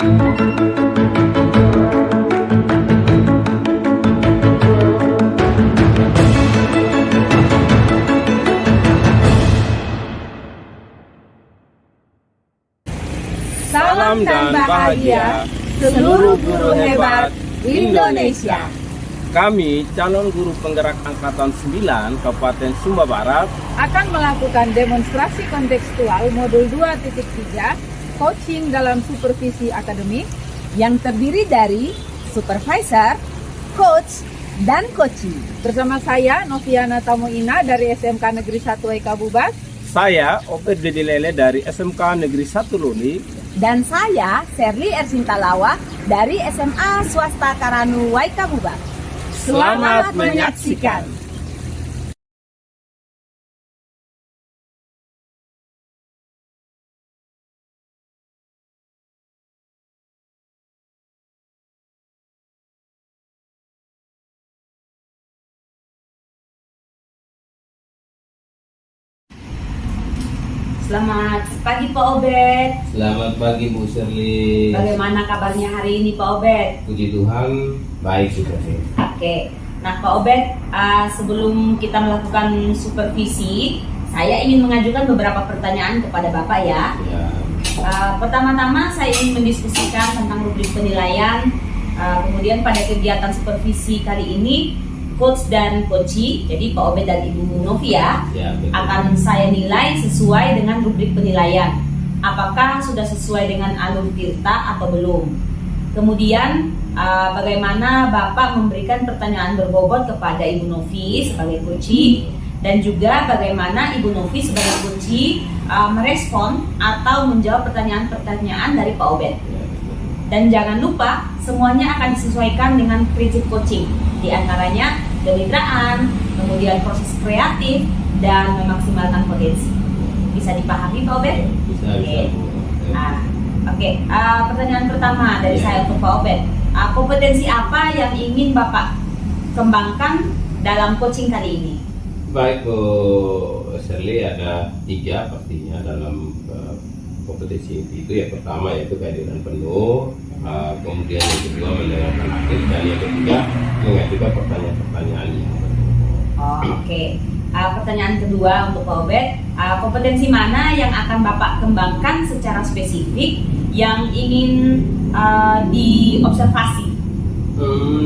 Salam dan bahagia seluruh guru hebat Indonesia. Kami, calon guru penggerak Angkatan 9 Kabupaten Sumba Barat, akan melakukan demonstrasi kontekstual modul 2.3 coaching dalam supervisi akademik yang terdiri dari supervisor, coach, dan coachee. Bersama saya Noviana Tamuina dari SMK Negeri 1 Eka Bubak. saya Obed Dedi Lele dari SMK Negeri 1 Luli, Dan saya, Serly Ersintalawa dari SMA Swasta Karanu Waika Bubak. Selamat menyaksikan. Selamat pagi Pak Obed. Selamat pagi Bu Serly. Bagaimana kabarnya hari ini Pak Obed? Puji Tuhan, baik juga sih. Oke, nah Pak Obed, sebelum kita melakukan supervisi, saya ingin mengajukan beberapa pertanyaan kepada Bapak ya. Ya, Pertama-tama saya ingin mendiskusikan tentang rubrik penilaian. Kemudian pada kegiatan supervisi kali ini, coach dan coachee, jadi Pak Obed dan Ibu Novia, ya betul. akan saya nilai sesuai dengan rubrik penilaian. Apakah sudah sesuai dengan alur tirta atau belum? Kemudian bagaimana Bapak memberikan pertanyaan berbobot kepada Ibu Novi sebagai coachee, dan juga bagaimana Ibu Novi sebagai coachee merespon atau menjawab pertanyaan-pertanyaan dari Pak Obed. Ya, betul. Dan jangan lupa, semuanya akan disesuaikan dengan prinsip coaching. Di antaranya kemitraan, kemudian proses kreatif, dan memaksimalkan potensi. Bisa dipahami Pak Obed? Bisa, Oke. bisa Bu. Oke. Pertanyaan pertama dari Ya. saya untuk Pak Obed. Kompetensi apa yang ingin Bapak kembangkan dalam coaching kali ini? Baik Bu Serly, ada 3 pastinya dalam kompetensi itu. Yang pertama yaitu kehadiran penuh, kemudian yang kedua mendengarkan aktif, dan yang ketiga mengajukan pertanyaan-pertanyaan yang Oke. Pertanyaan kedua untuk Pak Obed, kompetensi mana yang akan Bapak kembangkan secara spesifik yang ingin diobservasi?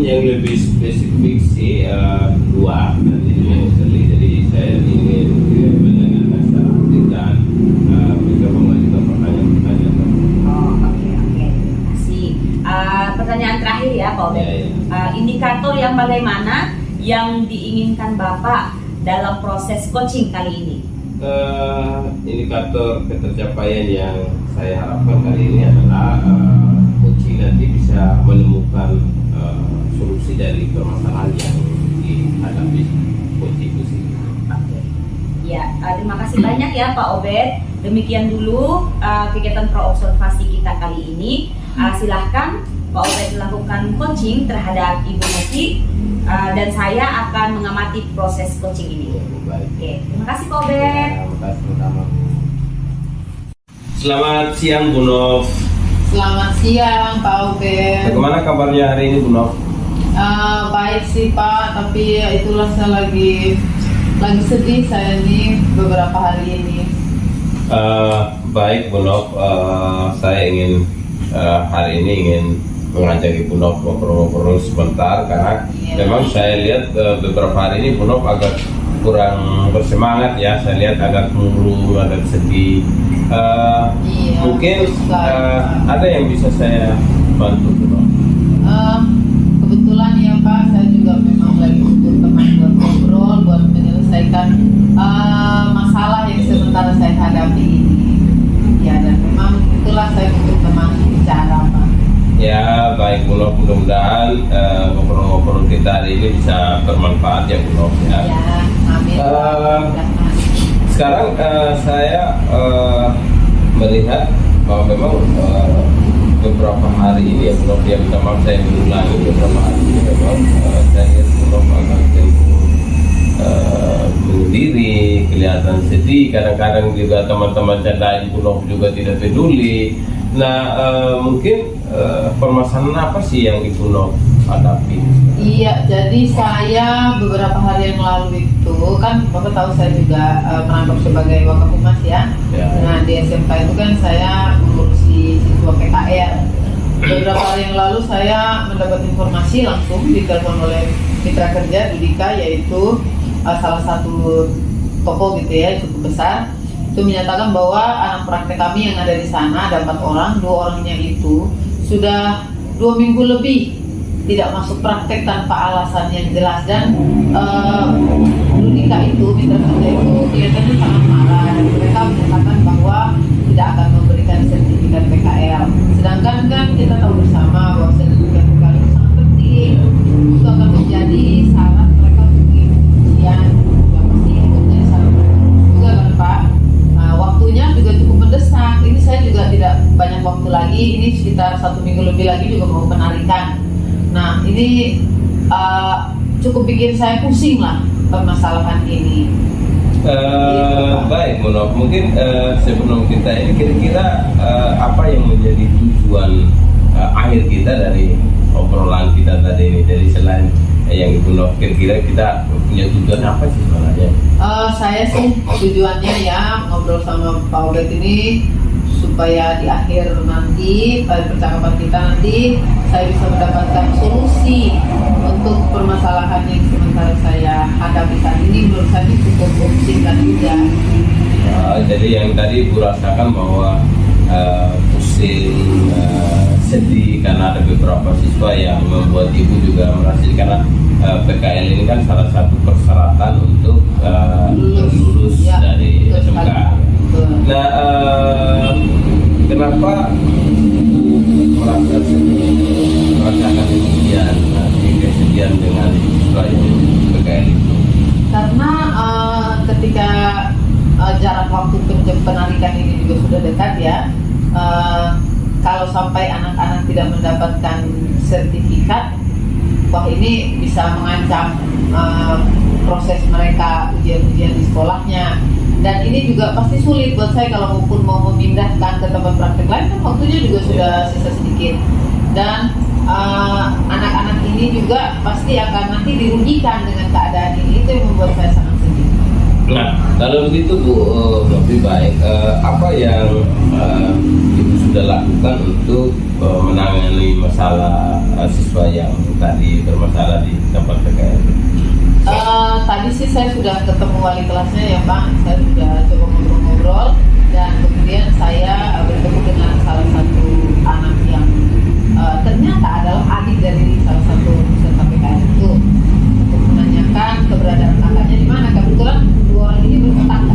Yang lebih spesifik sih 2 nantinya Bu Serly. Jadi saya ingin mendengarkan secara aktif dan bisa mengajukan pertanyaan-pertanyaan. Oke. Terima kasih. Pertanyaan terakhir ya Pak Obed. Ya. Indikator yang bagaimana yang diinginkan Bapak dalam proses coaching kali ini? Indikator ketercapaian yang saya harapkan kali ini adalah coaching nanti bisa menemukan solusi dari permasalahan yang dihadapi coaching itu sih. Oke. Ya, terima kasih banyak ya Pak Obed. Demikian dulu kegiatan pro-observasi kita kali ini. Silahkan Pak Obed melakukan coaching terhadap Ibu Novi, dan saya akan mengamati proses coaching ini. Baik. Oke, terima kasih Pak Obed. Terima kasih pertama. Selamat siang Bu Nov. Selamat siang Pak Obed. Bagaimana kabarnya hari ini Bu Nov? Baik sih Pak, tapi ya itulah saya lagi sedih saya nih beberapa hari ini. Baik Bu Nov, saya ingin hari ini ingin mengajak Ibu Nov ngobrol-ngobrol sebentar, karena memang saya lihat beberapa hari ini Bu Nov agak kurang bersemangat ya. Saya lihat agak murung, agak sedih. Iya, Mungkin sekali. ada yang bisa saya bantu Bu Nov? Kebetulan ya Pak, saya juga memang lagi butuh teman buat ngobrol, buat menyelesaikan masalah yang sementara saya hadapi ini. Ya, dan memang itulah saya butuh teman bicara Pak. Ya baik Bu Nov, mudah-mudahan ngobrol-ngobrol kita hari ini bisa bermanfaat ya Bu Nov ya. Ya, amin. Mudah-mudahan. Sekarang saya melihat bahwa memang beberapa hari ini ya Bu Nov, ya minta maaf saya mengulangi, beberapa hari ini memang saya lihat Bu Nov agak cenderung menyendiri, kelihatan sedih. Kadang-kadang juga teman-teman yang lain Bu Nov juga tidak peduli. Nah, mungkin permasalahan apa sih yang Ibu Nov hadapi? Iya, jadi saya beberapa hari yang lalu itu kan Bapak tahu saya juga merangkap sebagai Wakahumas ya. Ya. Nah di SMK itu kan saya mengurusi siswa PKR. Beberapa hari yang lalu saya mendapat informasi langsung ditelepon oleh mitra kerja Dudika, yaitu salah satu toko gitu ya cukup besar, itu menyatakan bahwa anak praktek kami yang ada di sana ada 4 orang, 2 orangnya itu sudah 2 minggu lebih tidak masuk praktek tanpa alasan yang jelas. Dan Dudika itu, mitra kerja itu kelihatannya sangat marah dan mereka menyatakan bahwa tidak akan memberikan sertifikat PKL. Sedangkan kan kita tahu bersama bahwa sertifikat PKL itu sangat penting, itu akan menjadi syarat mereka untuk mengikuti ujian, yang pasti itu menjadi syarat mereka juga kan Pak. Nah, waktunya juga cukup mendesak. Ini saya juga tidak banyak waktu lagi, ini sekitar 1 minggu lebih lagi juga mau penarikan. Nah ini cukup bikin saya pusing lah permasalahan ini. Baik, Bu Nov, mungkin sebelum kita ini kira-kira apa yang menjadi tujuan akhir kita dari obrolan kita tadi ini, dari selain yang Ibu Nov, kira-kira kita punya tujuan apa sih sebenarnya? Saya sih tujuannya ya ngobrol sama Pak Obet ini supaya di akhir nanti pada percakapan kita nanti saya bisa mendapatkan solusi untuk permasalahan yang sementara saya hadapi saat ini. Menurut saya cukup memusingkan juga. Jadi yang tadi Ibu rasakan bahwa pusing, sedih karena ada beberapa siswa yang membuat Ibu juga merasa, karena PKL ini kan salah satu persyaratan untuk lulus Ya, dari betul SMK. sekali. Betul. Nah, kenapa merasa sedih, merasakan kesedihan, kesedihan dengan siswa yang PKL itu? Karena ketika jarak waktu penarikan ini juga sudah dekat ya, kalau sampai anak-anak tidak mendapatkan sertifikat, wah ini bisa mengancam proses mereka ujian-ujian di sekolahnya. Dan ini juga pasti sulit buat saya kalau mau memindahkan ke tempat praktek lain, kan waktunya juga sudah sisa sedikit. Dan anak-anak ini juga pasti akan nanti dirugikan dengan keadaan ini, itu yang membuat saya sangat sedih. Nah, kalau begitu Bu, lebih baik apa yang Ibu sudah lakukan untuk menangani masalah siswa yang tadi bermasalah di tempat PKL? Tadi sih saya sudah ketemu wali kelasnya ya Pak, saya sudah coba ngobrol-ngobrol, dan kemudian saya bertemu dengan salah satu anak yang ternyata adalah adik dari salah satu peserta PKL itu, untuk menanyakan keberadaan kakaknya di mana. Kebetulan 2 orang ini bertetangga,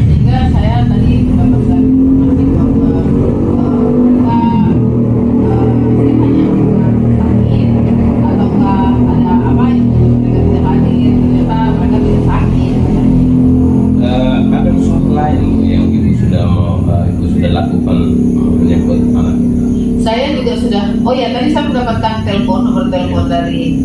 sehingga saya tadi mendapatkan informasi bahwa mereka hanya kurang sakit ataukah ada apa yang mereka tidak hadir, ternyata mereka tidak sakit. Ada usul lain yang Ibu sudah lakukan menyangkut anak? Saya juga sudah, oh ya tadi saya mendapatkan nomor telepon dari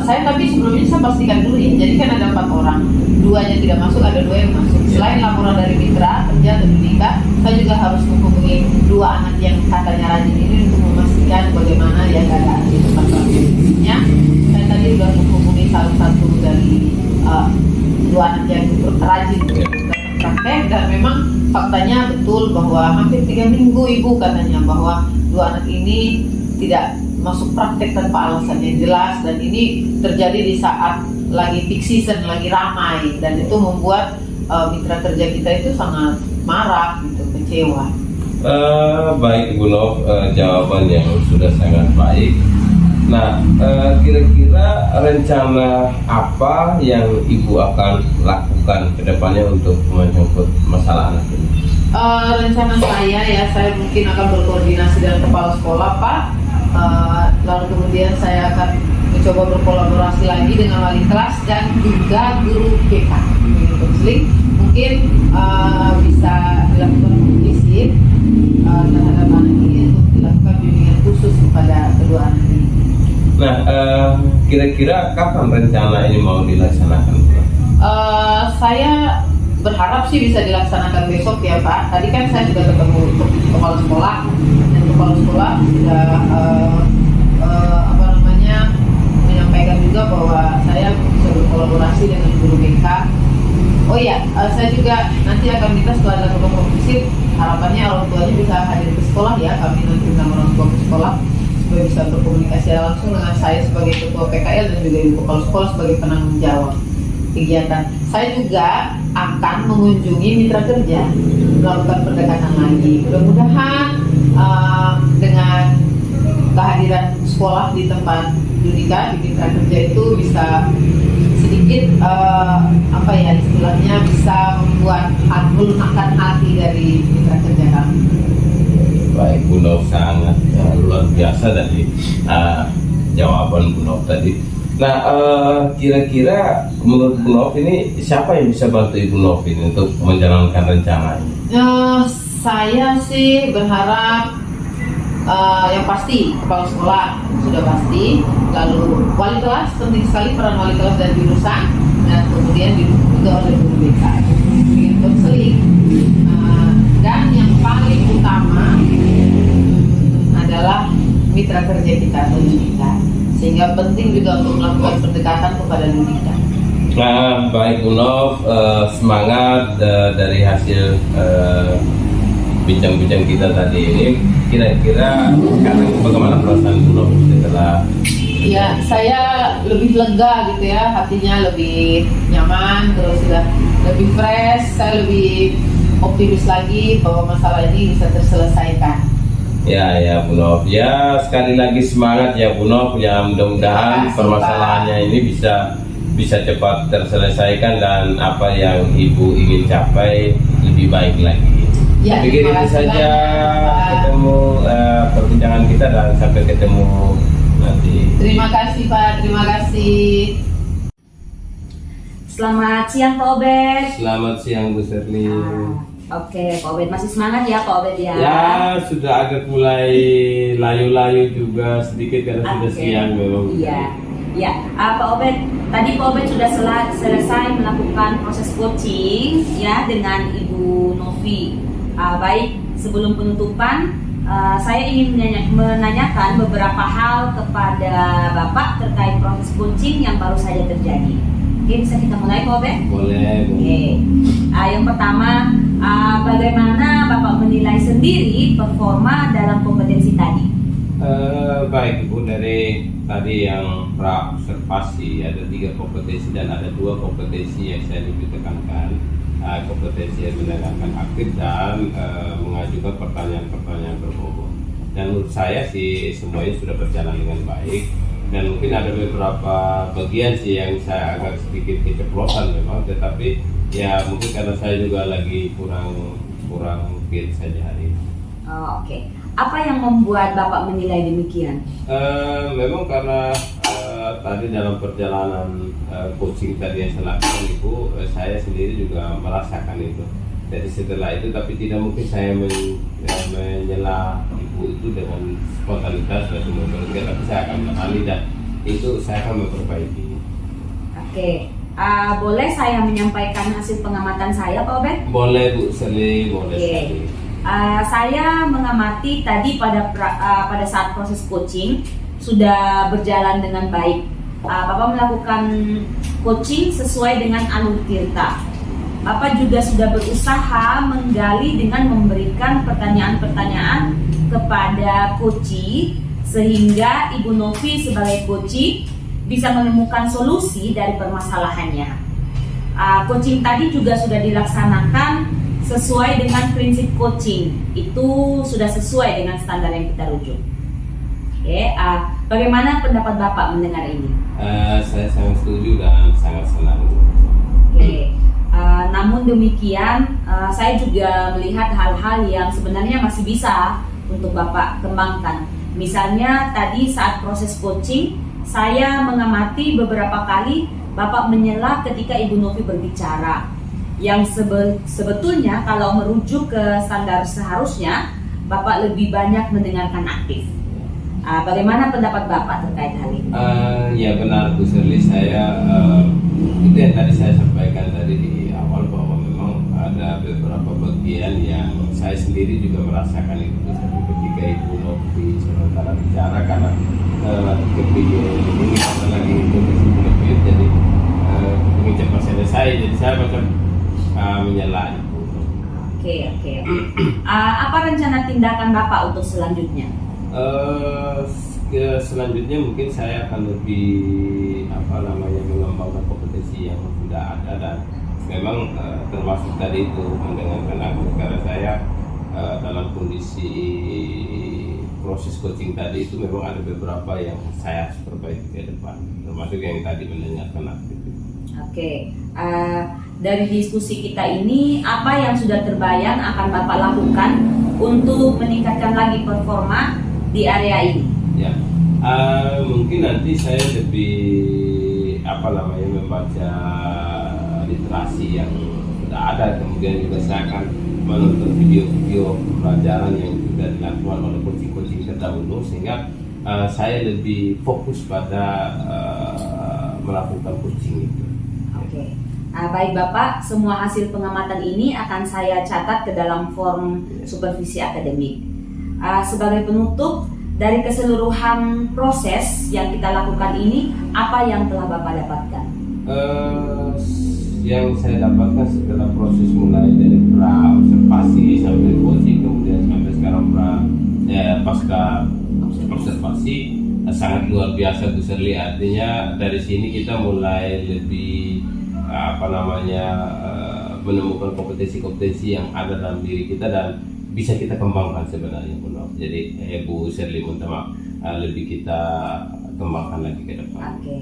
saya, tapi sebelumnya saya pastikan dulu ya, jadi kan ada 4 orang, 2-nya tidak masuk, ada 2 yang masuk. Selain laporan dari mitra kerja atau Dudika, saya juga harus menghubungi 2 anak yang katanya rajin ini untuk memastikan bagaimana ya keadaan di tempat prakteknya. Saya tadi sudah menghubungi salah satu dari 2 anak yang rajin datang praktek, dan memang faktanya betul bahwa hampir 3 minggu Ibu katanya bahwa 2 anak ini tidak masuk praktek tanpa alasan yang jelas, dan ini terjadi di saat lagi peak season, lagi ramai, dan itu membuat mitra kerja kita itu sangat marah gitu, kecewa. Baik Ibu Nov, jawaban yang sudah sangat baik. Nah, kira-kira rencana apa yang Ibu akan lakukan ke depannya untuk menyangkut masalah anak ini? Rencana saya mungkin akan berkoordinasi dengan kepala sekolah Pak, lalu kemudian saya akan mencoba berkolaborasi lagi dengan wali kelas dan juga guru BK konseling. Mungkin bisa dilakukan visit terhadap anak ini untuk dilakukan bimbingan khusus kepada kedua anak ini. Nah, kira-kira kapan rencana ini mau dilaksanakan? Saya berharap sih bisa dilaksanakan besok ya Pak. Tadi kan saya sudah ketemu kepala kepala sekolah, dan kepala sekolah sudah menyampaikan juga bahwa saya bisa berkolaborasi dengan guru BK. Oh iya, saya juga nanti akan minta setelah ada kelompok fisik, harapannya orang tuanya bisa hadir ke sekolah ya, kami nanti undang orang tua ke sekolah supaya bisa berkomunikasi langsung dengan saya sebagai ketua PKL dan juga ibu kepala sekolah sebagai penanggung jawab kegiatan. Saya juga akan mengunjungi mitra kerja, melakukan pendekatan lagi. Mudah-mudahan dengan kehadiran sekolah di tempat Yudika di mitra kerja itu bisa sedikit istilahnya bisa membuat melunakkan hati dari mitra kerja kami. Baik, Bu Nov, sangat luar biasa dari jawaban Bu Nov tadi. Nah, kira-kira menurut Bu Nov ini siapa yang bisa bantu Ibu Nov ini untuk menjalankan rencana ini? Saya sih berharap yang pasti kepala sekolah sudah pasti, lalu wali kelas, penting sekali peran wali kelas dan jurusan, dan kemudian didukung juga oleh guru BK, konseling, dan yang paling utama adalah mitra kerja kita atau Yudika, sehingga penting juga untuk melakukan pendekatan kepada Yudika. Nah, baik Bu Nov, semangat dari hasil bincang-bincang kita tadi ini. Kira-kira sekarang bagaimana perasaan Bu Nov setelah? Ya, saya lebih lega gitu ya, hatinya lebih nyaman, terus sudah lebih fresh, saya lebih optimis lagi bahwa masalah ini bisa terselesaikan. Ya Bu Nov, ya sekali lagi semangat ya Bu Nov, ya mudah-mudahan permasalahannya ini bisa cepat terselesaikan dan apa yang Ibu ingin capai lebih baik lagi. Ya, Pikir itu saja ketemu perbincangan kita dan sampai ketemu nanti. Terima kasih Pak, terima kasih. Selamat siang Pak Obed. Selamat siang Bu Serli. Oke, Pak Obed masih semangat ya Pak Obed ya? Ya, sudah agak mulai layu-layu juga sedikit karena sudah siang memang. Iya. Ya, Pak Obed, tadi Pak Obed sudah selesai melakukan proses coaching ya dengan Ibu Novi. Baik, sebelum penutupan, saya ingin menanyakan beberapa hal kepada Bapak terkait proses coaching yang baru saja terjadi. Oke, bisa kita mulai Pak Obed? Boleh. Oke. Yang pertama, bagaimana Bapak menilai sendiri performa dalam kompetensi tadi? Baik Bu, dari tadi yang pra-observasi ada 3 kompetensi dan ada 2 kompetensi yang saya lebih tekankan. Kompetensi yang mendengarkan aktif dan mengajukan pertanyaan-pertanyaan berbobot. Dan menurut saya sih semuanya sudah berjalan dengan baik. Dan mungkin ada beberapa bagian sih yang saya agak sedikit keceplosan memang, tetapi ya mungkin karena saya juga lagi kurang fit saja hari ini. Oke. Apa yang membuat Bapak menilai demikian? Memang karena tadi dalam perjalanan coaching tadi yang saya lakukan Ibu, saya sendiri juga merasakan itu. Jadi setelah itu, tapi tidak mungkin saya menyela Ibu itu dengan spontanitas dan semua berbeda, tapi saya akan mengalih dan itu saya akan memperbaiki. Oke. Boleh saya menyampaikan hasil pengamatan saya Pak Obed? Boleh Bu Serli, boleh sekali. Saya mengamati tadi pada saat proses coaching sudah berjalan dengan baik. Bapak melakukan coaching sesuai dengan alur Tirta. Bapak juga sudah berusaha menggali dengan memberikan pertanyaan-pertanyaan kepada coachee sehingga Ibu Novi sebagai coachee bisa menemukan solusi dari permasalahannya. Coaching tadi juga sudah dilaksanakan sesuai dengan prinsip coaching, itu sudah sesuai dengan standar yang kita rujuk. Oke, bagaimana pendapat Bapak mendengar ini? Saya sangat setuju dan sangat senang. Oke, namun demikian saya juga melihat hal-hal yang sebenarnya masih bisa untuk Bapak kembangkan. Misalnya tadi saat proses coaching, saya mengamati beberapa kali Bapak menyela ketika Ibu Novi berbicara. Yang sebetulnya kalau merujuk ke standar seharusnya Bapak lebih banyak mendengarkan aktif. Bagaimana pendapat Bapak terkait hal ini? Ya benar Bu Serli, saya itu yang tadi saya sampaikan tadi di awal bahwa memang ada beberapa bagian yang saya sendiri juga merasakan itu ketika Ibu Novi sementara bicara, karena kepingin ini karena lagi itu lebih, jadi kepingin cepat selesai, jadi saya macam menyela Ibu. Oke. Apa rencana tindakan Bapak untuk selanjutnya? Selanjutnya mungkin saya akan lebih mengembangkan kompetensi yang sudah ada, dan memang termasuk tadi itu mendengarkan aku, karena saya dalam kondisi proses coaching tadi itu memang ada beberapa yang saya harus perbaiki ke depan, termasuk yang tadi mendengarkan aku. Oke. Dari diskusi kita ini, apa yang sudah terbayang akan Bapak lakukan untuk meningkatkan lagi performa di area ini? Ya, mungkin nanti saya lebih membaca literasi yang sudah ada, kemudian juga saya akan menonton video-video pelajaran yang sudah dilakukan oleh coaching-coaching terdahulu, sehingga saya lebih fokus pada melakukan coaching itu. Oke. Baik Bapak, semua hasil pengamatan ini akan saya catat ke dalam form supervisi akademik. Sebagai penutup, dari keseluruhan proses yang kita lakukan ini, apa yang telah Bapak dapatkan? Yang saya dapatkan setelah proses mulai dari pra observasi sampai coaching, kemudian sampai sekarang pasca observasi, sangat luar biasa Bu Shirley. Artinya dari sini kita mulai lebih menemukan kompetensi-kompetensi yang ada dalam diri kita dan bisa kita kembangkan sebenarnya, Bu Nof. Jadi Bu Shirley lebih kita kembangkan lagi ke depan. Oke.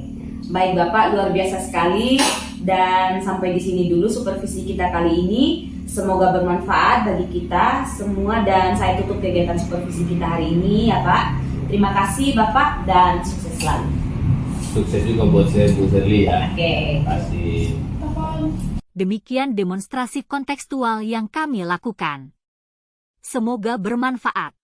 Baik Bapak, luar biasa sekali, dan sampai di sini dulu supervisi kita kali ini. Semoga bermanfaat bagi kita semua, dan saya tutup kegiatan supervisi kita hari ini ya Pak. Terima kasih Bapak dan sukses selalu. Sukses juga buat saya Bu Shirley ya. Oke. Terima kasih. Demikian demonstrasi kontekstual yang kami lakukan. Semoga bermanfaat.